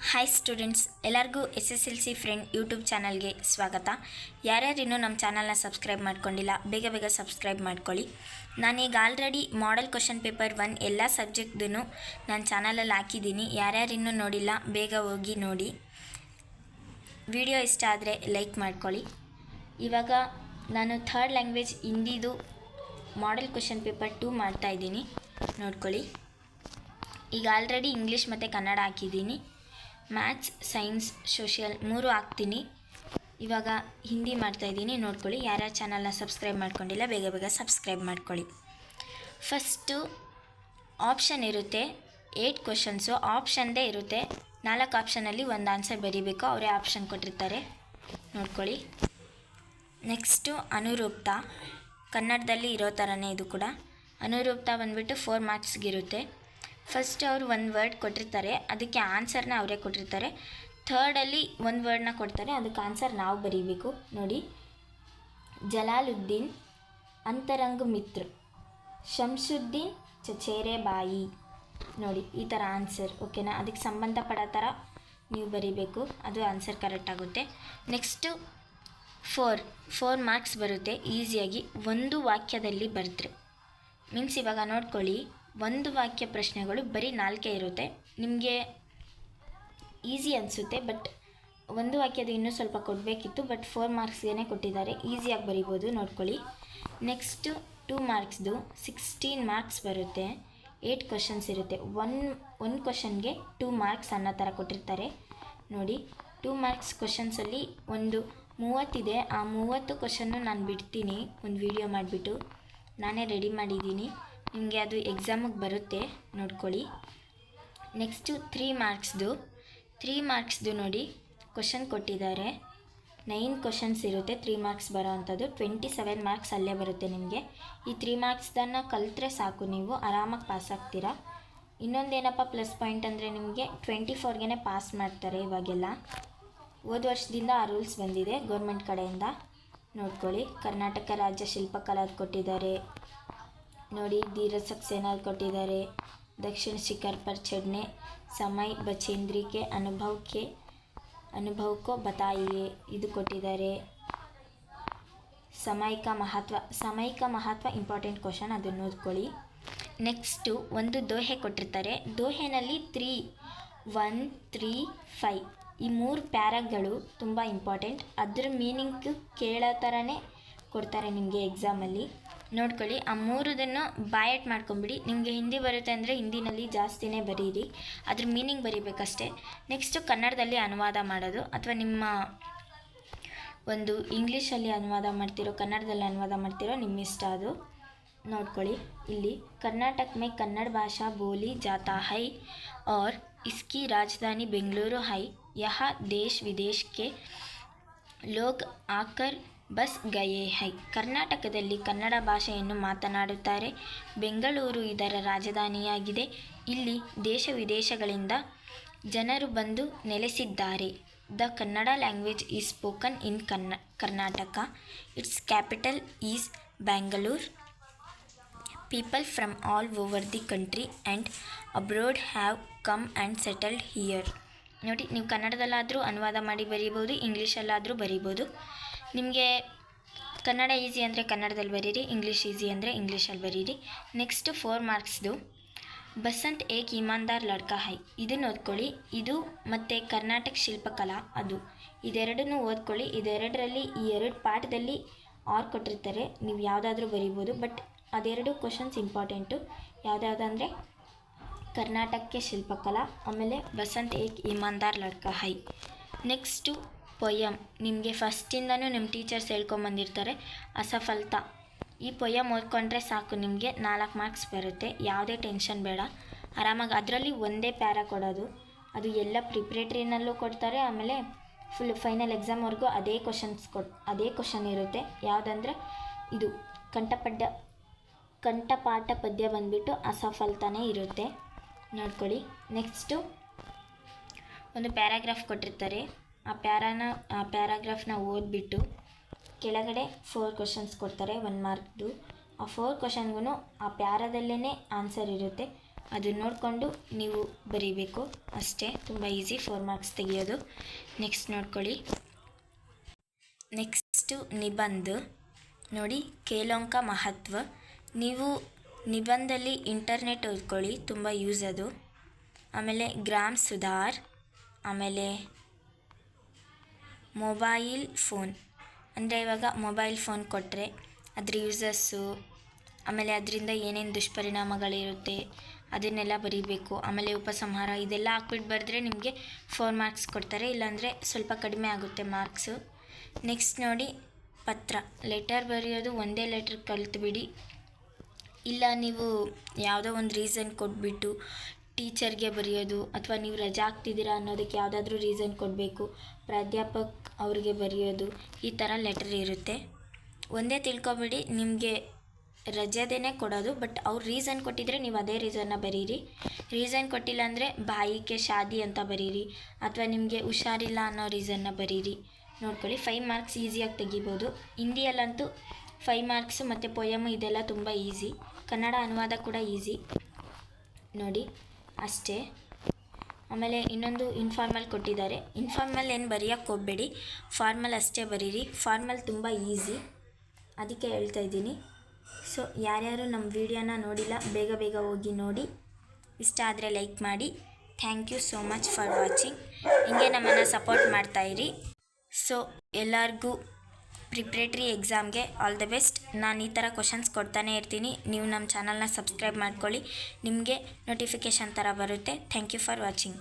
Hi students, ಎಲ್ಲರಿಗೂ SSLC friend YouTube ಚಾನಲ್ಗೆ ಸ್ವಾಗತ. ಯಾರ್ಯಾರು ಇನ್ನೂ ನಮ್ಮ ಚಾನಲ್ನ ಸಬ್ಸ್ಕ್ರೈಬ್ ಮಾಡ್ಕೊಂಡಿಲ್ಲ ಬೇಗ ಸಬ್ಸ್ಕ್ರೈಬ್ ಮಾಡ್ಕೊಳ್ಳಿ. ನಾನೀಗ ಆಲ್ರೆಡಿ ಮಾಡೆಲ್ ಕ್ವಶನ್ ಪೇಪರ್ 1 ಎಲ್ಲ ಸಬ್ಜೆಕ್ಟ್ದೂ ನನ್ನ ಚಾನಲಲ್ಲಿ ಹಾಕಿದ್ದೀನಿ. ಯಾರ್ಯಾರು ಇನ್ನೂ ನೋಡಿಲ್ಲ ಬೇಗ ಹೋಗಿ ನೋಡಿ. ವಿಡಿಯೋ ಇಷ್ಟ ಆದರೆ ಲೈಕ್ ಮಾಡ್ಕೊಳ್ಳಿ. ಇವಾಗ ನಾನು ಥರ್ಡ್ ಲ್ಯಾಂಗ್ವೇಜ್ ಹಿಂದಿದು ಮಾಡೆಲ್ ಕ್ವಶನ್ ಪೇಪರ್ 2 ಮಾಡ್ತಾಯಿದ್ದೀನಿ, ನೋಡ್ಕೊಳ್ಳಿ. ಈಗ ಆಲ್ರೆಡಿ ಇಂಗ್ಲೀಷ್ ಮತ್ತು ಕನ್ನಡ ಹಾಕಿದ್ದೀನಿ. ಮ್ಯಾಥ್ಸ್, ಸೈನ್ಸ್, ಸೋಷಿಯಲ್ 3 ಹಾಕ್ತೀನಿ. ಇವಾಗ ಹಿಂದಿ ಮಾಡ್ತಾಯಿದ್ದೀನಿ, ನೋಡ್ಕೊಳ್ಳಿ. ಯಾರ್ಯಾರು ಚಾನಲ್ನ ಸಬ್ಸ್ಕ್ರೈಬ್ ಮಾಡ್ಕೊಂಡಿಲ್ಲ ಬೇಗ ಸಬ್ಸ್ಕ್ರೈಬ್ ಮಾಡ್ಕೊಳ್ಳಿ. ಫಸ್ಟು ಆಪ್ಷನ್ ಇರುತ್ತೆ, 8 ಕ್ವಶನ್ಸು ಆಪ್ಷನ್ದೇ ಇರುತ್ತೆ. 4 ಆಪ್ಷನಲ್ಲಿ ಒಂದು ಆನ್ಸರ್ ಬರೀಬೇಕು, ಅವರೇ ಆಪ್ಷನ್ ಕೊಟ್ಟಿರ್ತಾರೆ, ನೋಡ್ಕೊಳ್ಳಿ. ನೆಕ್ಸ್ಟು ಅನುರೂಪ್ತ, ಕನ್ನಡದಲ್ಲಿ ಇರೋ ಥರನೇ ಇದು ಕೂಡ. ಅನುರೂಪ್ತ ಬಂದುಬಿಟ್ಟು 4 ಮಾರ್ಕ್ಸ್ಗಿರುತ್ತೆ. ಫಸ್ಟ್ ಅವರು ಒಂದು ವರ್ಡ್ ಕೊಟ್ಟಿರ್ತಾರೆ, ಅದಕ್ಕೆ ಆನ್ಸರ್ನ ಅವರೇ ಕೊಟ್ಟಿರ್ತಾರೆ. ಥರ್ಡಲ್ಲಿ ಒಂದು ವರ್ಡ್ನ ಕೊಡ್ತಾರೆ, ಅದಕ್ಕೆ ಆನ್ಸರ್ ನಾವು ಬರೀಬೇಕು. ನೋಡಿ, ಜಲಾಲುದ್ದೀನ್ ಅಂತರಂಗ ಮಿತ್ರ, ಶಂಸುದ್ದೀನ್ ಚಚೇರೆ ಬಾಯಿ. ನೋಡಿ, ಈ ಥರ ಆನ್ಸರ್, ಓಕೆನಾ? ಅದಕ್ಕೆ ಸಂಬಂಧಪಡೋ ಥರ ನೀವು ಬರೀಬೇಕು, ಅದು ಆನ್ಸರ್ ಕರೆಕ್ಟ್ ಆಗುತ್ತೆ. ನೆಕ್ಸ್ಟು 4 ಮಾರ್ಕ್ಸ್ ಬರುತ್ತೆ. ಈಸಿಯಾಗಿ ಒಂದು ವಾಕ್ಯದಲ್ಲಿ ಬರೆದ್ರೆ ಮೀನ್ಸ್, ಇವಾಗ ನೋಡ್ಕೊಳ್ಳಿ, ಒಂದು ವಾಕ್ಯ ಪ್ರಶ್ನೆಗಳು ಬರೀ 4 ಇರುತ್ತೆ. ನಿಮಗೆ ಈಸಿ ಅನಿಸುತ್ತೆ, ಬಟ್ ಒಂದು ವಾಕ್ಯದ ಇನ್ನೂ ಸ್ವಲ್ಪ ಕೊಡಬೇಕಿತ್ತು, ಬಟ್ 4 ಮಾರ್ಕ್ಸ್ಗೆ ಕೊಟ್ಟಿದ್ದಾರೆ, ಈಸಿಯಾಗಿ ಬರಿಬೋದು, ನೋಡ್ಕೊಳ್ಳಿ. ನೆಕ್ಸ್ಟು 2 ಮಾರ್ಕ್ಸ್ದು 16 ಮಾರ್ಕ್ಸ್ ಬರುತ್ತೆ. 8 ಕ್ವಶನ್ಸ್ ಇರುತ್ತೆ. ಒಂದು ಕ್ವಶನ್ಗೆ 2 ಮಾರ್ಕ್ಸ್ ಅನ್ನೋ ಥರ ಕೊಟ್ಟಿರ್ತಾರೆ. ನೋಡಿ, 2 ಮಾರ್ಕ್ಸ್ ಕ್ವಶನ್ಸಲ್ಲಿ ಒಂದು 30 ಇದೆ. ಆ 30 ಕ್ವಶನ್ನು ನಾನು ಬಿಡ್ತೀನಿ, ಒಂದು ವಿಡಿಯೋ ಮಾಡಿಬಿಟ್ಟು ನಾನೇ ರೆಡಿ ಮಾಡಿದ್ದೀನಿ. ನಿಮಗೆ ಅದು ಎಕ್ಸಾಮಿಗೆ ಬರುತ್ತೆ, ನೋಡ್ಕೊಳ್ಳಿ. ನೆಕ್ಸ್ಟು 3 ಮಾರ್ಕ್ಸ್ದು ನೋಡಿ, ಕ್ವಶನ್ ಕೊಟ್ಟಿದ್ದಾರೆ. 9 ಕ್ವಶನ್ಸ್ ಇರುತ್ತೆ. 3 ಮಾರ್ಕ್ಸ್ ಬರೋ ಅಂಥದ್ದು 27 ಮಾರ್ಕ್ಸ್ ಅಲ್ಲೇ ಬರುತ್ತೆ ನಿಮಗೆ. ಈ 3 ಮಾರ್ಕ್ಸ್ದನ್ನು ಕಲಿತ್ರೆ ಸಾಕು, ನೀವು ಆರಾಮಾಗಿ ಪಾಸ್ ಆಗ್ತೀರಾ. ಇನ್ನೊಂದೇನಪ್ಪ ಪ್ಲಸ್ ಪಾಯಿಂಟ್ ಅಂದರೆ, ನಿಮಗೆ 24ಗೆ ಪಾಸ್ ಮಾಡ್ತಾರೆ ಇವಾಗೆಲ್ಲ. ಹೋದ ವರ್ಷದಿಂದ ಆ ರೂಲ್ಸ್ ಬಂದಿದೆ ಗೌರ್ಮೆಂಟ್ ಕಡೆಯಿಂದ, ನೋಡ್ಕೊಳ್ಳಿ. ಕರ್ನಾಟಕ ರಾಜ್ಯ ಶಿಲ್ಪಕಲಾ ಕೊಟ್ಟಿದ್ದಾರೆ ನೋಡಿ, ಧೀರಜ್ ಸಕ್ಸೇನಾ ಕೊಟ್ಟಿದ್ದಾರೆ. दक्षिण शिखर पर चढ़ने समय बचेंद्री के अनुभव को बताइए ಇದು ಕೊಟ್ಟಿದ್ದಾರೆ. ಸಮಯಿಕ ಮಹತ್ವ ಇಂಪಾರ್ಟೆಂಟ್ ಕ್ವಶನ್, ಅದನ್ನು ಓದ್ಕೊಳ್ಳಿ. ನೆಕ್ಸ್ಟು ಒಂದು ದೋಹೆ ಕೊಟ್ಟಿರ್ತಾರೆ. ದೋಹೆನಲ್ಲಿ 3, 1, 3, 5 ಈ 3 ಪ್ಯಾರಾಗಳು ತುಂಬ ಇಂಪಾರ್ಟೆಂಟ್. ಅದ್ರ ಮೀನಿಂಗ್ ಕೇಳೋ ಥರನೇ ಕೊಡ್ತಾರೆ ನಿಮಗೆ ಎಕ್ಸಾಮಲ್ಲಿ, ನೋಡ್ಕೊಳ್ಳಿ. ಆ 3ದನ್ನು ಬಾಯಟ್ ಮಾಡ್ಕೊಂಬಿಡಿ. ನಿಮಗೆ ಹಿಂದಿ ಬರುತ್ತೆ ಅಂದರೆ ಹಿಂದಿನಲ್ಲಿ ಜಾಸ್ತಿನೇ ಬರೀರಿ, ಅದ್ರ ಮೀನಿಂಗ್ ಬರೀಬೇಕಷ್ಟೇ. ನೆಕ್ಸ್ಟು ಕನ್ನಡದಲ್ಲಿ ಅನುವಾದ ಮಾಡೋದು, ಅಥವಾ ನಿಮ್ಮ ಒಂದು ಇಂಗ್ಲೀಷಲ್ಲಿ ಅನುವಾದ ಮಾಡ್ತಿರೋ ಕನ್ನಡದಲ್ಲಿ ಅನುವಾದ ಮಾಡ್ತಿರೋ ನಿಮ್ಮ ಇಷ್ಟ, ಅದು ನೋಡ್ಕೊಳ್ಳಿ. ಇಲ್ಲಿ कर्नाटक में कन्नड़ भाषा बोली जाता है और इसकी राजधानी बेंगलुरु है. यहाँ देश विदेश के लोग आकर ಬಸ್ ಗಯೇ ಹೈ. ಕರ್ನಾಟಕದಲ್ಲಿ ಕನ್ನಡ ಭಾಷೆಯನ್ನು ಮಾತನಾಡುತ್ತಾರೆ. ಬೆಂಗಳೂರು ಇದರ ರಾಜಧಾನಿಯಾಗಿದೆ. ಇಲ್ಲಿ ದೇಶ ವಿದೇಶಗಳಿಂದ ಜನರು ಬಂದು ನೆಲೆಸಿದ್ದಾರೆ. The Kannada language is spoken in Karnataka. It's capital is Bangalore. People from all over the country and ಅಬ್ರೋಡ್ have come and settled here. ನೋಡಿ, ನೀವು ಕನ್ನಡದಲ್ಲಾದರೂ ಅನುವಾದ ಮಾಡಿ ಬರೀಬೋದು, ಇಂಗ್ಲೀಷಲ್ಲಾದರೂ ಬರೀಬೋದು. ನಿಮಗೆ ಕನ್ನಡ ಈಸಿ ಅಂದರೆ ಕನ್ನಡದಲ್ಲಿ ಬರೀರಿ, ಇಂಗ್ಲೀಷ್ ಈಸಿ ಅಂದರೆ ಇಂಗ್ಲೀಷಲ್ಲಿ ಬರೀರಿ. ನೆಕ್ಸ್ಟು 4 ಮಾರ್ಕ್ಸ್ದು ಬಸಂತ್ ಏಕ್ ಇಮಾನ್ದಾರ್ ಲಡ್ಕಾ ಹೈ, ಇದನ್ನು ಓದ್ಕೊಳ್ಳಿ. ಇದು ಮತ್ತು ಕರ್ನಾಟಕ ಶಿಲ್ಪಕಲಾ, ಅದು ಇದೆರಡನ್ನೂ ಓದ್ಕೊಳ್ಳಿ. ಇದೆರಡರಲ್ಲಿ ಈ 2 ಪಾಠದಲ್ಲಿ 6 ಕೊಟ್ಟಿರ್ತಾರೆ, ನೀವು ಯಾವುದಾದ್ರೂ ಬರೀಬೋದು. ಬಟ್ ಅದೆರಡು ಕ್ವಶನ್ಸ್ ಇಂಪಾರ್ಟೆಂಟು. ಯಾವುದ್ಯಾವುದಂದರೆ ಕರ್ನಾಟಕಕ್ಕೆ ಶಿಲ್ಪಕಲಾ, ಆಮೇಲೆ ಬಸಂತ್ ಏಕ್ ಇಮಾನ್ದಾರ್ ಲಡ್ಕಾ ಹೈ. ನೆಕ್ಸ್ಟು ಪೊಯಮ್, ನಿಮಗೆ ಫಸ್ಟಿಂದನೂ ನಿಮ್ಮ ಟೀಚರ್ಸ್ ಹೇಳ್ಕೊಂಬಂದಿರ್ತಾರೆ, ಅಸಫಲ್ತ. ಈ ಪೊಯಮ್ ಓದ್ಕೊಂಡ್ರೆ ಸಾಕು, ನಿಮಗೆ 4 ಮಾರ್ಕ್ಸ್ ಬರುತ್ತೆ. ಯಾವುದೇ ಟೆನ್ಷನ್ ಬೇಡ, ಆರಾಮಾಗಿ. ಅದರಲ್ಲಿ ಒಂದೇ ಪ್ಯಾರಾ ಕೊಡೋದು, ಅದು ಎಲ್ಲ ಪ್ರಿಪ್ರೇಟ್ರಿನಲ್ಲೂ ಕೊಡ್ತಾರೆ, ಆಮೇಲೆ ಫುಲ್ ಫೈನಲ್ ಎಕ್ಸಾಮ್ವರೆಗೂ ಅದೇ ಕ್ವಶನ್ ಇರುತ್ತೆ. ಯಾವುದಂದರೆ ಇದು ಕಂಠಪಾಠ ಪದ್ಯ ಬಂದುಬಿಟ್ಟು ಅಸಫಲ್ತಾನೇ ಇರುತ್ತೆ, ನೋಡ್ಕೊಳ್ಳಿ. ನೆಕ್ಸ್ಟು ಒಂದು ಪ್ಯಾರಾಗ್ರಾಫ್ ಕೊಟ್ಟಿರ್ತಾರೆ. ಆ ಪ್ಯಾರಾಗ್ರಾಫ್ನ ಓದ್ಬಿಟ್ಟು ಕೆಳಗಡೆ 4 ಕ್ವಶನ್ಸ್ ಕೊಡ್ತಾರೆ, 1 ಮಾರ್ಕ್ದು. ಆ 4 ಕ್ವಶನ್ಗೂ ಆ ಪ್ಯಾರಾದಲ್ಲೇ ಆನ್ಸರ್ ಇರುತ್ತೆ. ಅದನ್ನ ನೋಡಿಕೊಂಡು ನೀವು ಬರೀಬೇಕು ಅಷ್ಟೇ. ತುಂಬ ಈಸಿ 4 ಮಾರ್ಕ್ಸ್ ತೆಗೆಯೋದು. ನೆಕ್ಸ್ಟ್ ನೋಡ್ಕೊಳ್ಳಿ. ನೆಕ್ಸ್ಟು ನಿಬಂಧ ನೋಡಿ. ಕೇಲೋಂಕ ಮಹತ್ವ. ನೀವು ನಿಬಂಧದಲ್ಲಿ ಇಂಟರ್ನೆಟ್ ಓದ್ಕೊಳ್ಳಿ, ತುಂಬ ಯೂಸ್ ಅದು. ಆಮೇಲೆ ಗ್ರಾಮ್ ಸುಧಾರ್, ಆಮೇಲೆ ಮೊಬೈಲ್ ಫೋನ್. ಅಂದರೆ ಇವಾಗ ಮೊಬೈಲ್ ಫೋನ್ ಕೊಟ್ಟರೆ ಅದ್ರ ಯೂಸಸ್ಸು, ಆಮೇಲೆ ಅದರಿಂದ ಏನೇನು ದುಷ್ಪರಿಣಾಮಗಳಿರುತ್ತೆ ಅದನ್ನೆಲ್ಲ ಬರೀಬೇಕು. ಆಮೇಲೆ ಉಪಸಂಹಾರ ಇದೆಲ್ಲ ಹಾಕ್ಬಿಟ್ಟು ಬರೆದ್ರೆ ನಿಮಗೆ 4 ಮಾರ್ಕ್ಸ್ ಕೊಡ್ತಾರೆ, ಇಲ್ಲಾಂದರೆ ಸ್ವಲ್ಪ ಕಡಿಮೆ ಆಗುತ್ತೆ ಮಾರ್ಕ್ಸು. ನೆಕ್ಸ್ಟ್ ನೋಡಿ ಪತ್ರ. ಲೆಟರ್ ಬರೆಯೋದು ಒಂದೇ ಲೆಟ್ರ್ ಕಲಿತ್ಬಿಡಿ. ಇಲ್ಲ ನೀವು ಯಾವುದೋ ಒಂದು ರೀಸನ್ ಕೊಟ್ಬಿಟ್ಟು ಟೀಚರ್ಗೆ ಬರೆಯೋದು, ಅಥವಾ ನೀವು ರಜೆ ಹಾಕ್ತಿದ್ದೀರಾ ಅನ್ನೋದಕ್ಕೆ ಯಾವುದಾದ್ರೂ ರೀಸನ್ ಕೊಡಬೇಕು, ಪ್ರಾಧ್ಯಾಪಕ ಅವ್ರಿಗೆ ಬರೆಯೋದು, ಈ ಥರ ಲೆಟರ್ ಇರುತ್ತೆ. ಒಂದೇ ತಿಳ್ಕೊಬೇಡಿ, ನಿಮಗೆ ರಜೆದೇ ಕೊಡೋದು, ಬಟ್ ಅವ್ರು ರೀಸನ್ ಕೊಟ್ಟಿದ್ರೆ ನೀವು ಅದೇ ರೀಸನ್ನ ಬರೀರಿ. ರೀಸನ್ ಕೊಟ್ಟಿಲ್ಲ ಅಂದರೆ ಬಾಯಿಗೆ ಶಾದಿ ಅಂತ ಬರೀರಿ, ಅಥವಾ ನಿಮಗೆ ಹುಷಾರಿಲ್ಲ ಅನ್ನೋ ರೀಸನ್ನ ಬರೀರಿ. ನೋಡ್ಕೊಳ್ಳಿ, 5 ಮಾರ್ಕ್ಸ್ ಈಸಿಯಾಗಿ ತೆಗಿಬೋದು. ಹಿಂದಿಯಲ್ಲಂತೂ 5 ಮಾರ್ಕ್ಸು ಮತ್ತು ಪೊಯಮು ಇದೆಲ್ಲ ತುಂಬ ಈಸಿ. ಕನ್ನಡ ಅನುವಾದ ಕೂಡ ಈಸಿ ನೋಡಿ ಅಷ್ಟೇ. ಆಮೇಲೆ ಇನ್ನೊಂದು ಇನ್ಫಾರ್ಮಲ್ ಕೊಟ್ಟಿದ್ದಾರೆ. ಇನ್ಫಾರ್ಮಲ್ ಏನು ಬರೆಯೋಕ್ಕೆ ಹೋಗಬೇಡಿ, ಫಾರ್ಮಲ್ ಅಷ್ಟೇ ಬರೀರಿ. ಫಾರ್ಮಲ್ ತುಂಬ ಈಸಿ, ಅದಕ್ಕೆ ಹೇಳ್ತಾ ಇದ್ದೀನಿ. ಸೊ ಯಾರ್ಯಾರು ನಮ್ಮ ವಿಡಿಯೋನ ನೋಡಿಲ್ಲ ಬೇಗ ಬೇಗ ಹೋಗಿ ನೋಡಿ. ಇಷ್ಟ ಆದರೆ ಲೈಕ್ ಮಾಡಿ. Thank you so much for watching. ಹಿಂಗೆ ನಮ್ಮನ್ನು ಸಪೋರ್ಟ್ ಮಾಡ್ತಾಯಿರಿ. ಸೊ ಎಲ್ಲರಿಗೂ ಪ್ರಿಪ್ರೇಟ್ರಿ ಎಕ್ಸಾಮ್ಗೆ ಆಲ್ ದ ಬೆಸ್ಟ್. ನಾನು ಈ ಥರ ಕ್ವಶನ್ಸ್ ಕೊಡ್ತಾನೆ ಇರ್ತೀನಿ. ನೀವು ನಮ್ಮ ಚಾನಲ್ನ ಸಬ್ಸ್ಕ್ರೈಬ್ ಮಾಡ್ಕೊಳ್ಳಿ, ನಿಮಗೆ ನೋಟಿಫಿಕೇಷನ್ ಥರ ಬರುತ್ತೆ. Thank you for watching.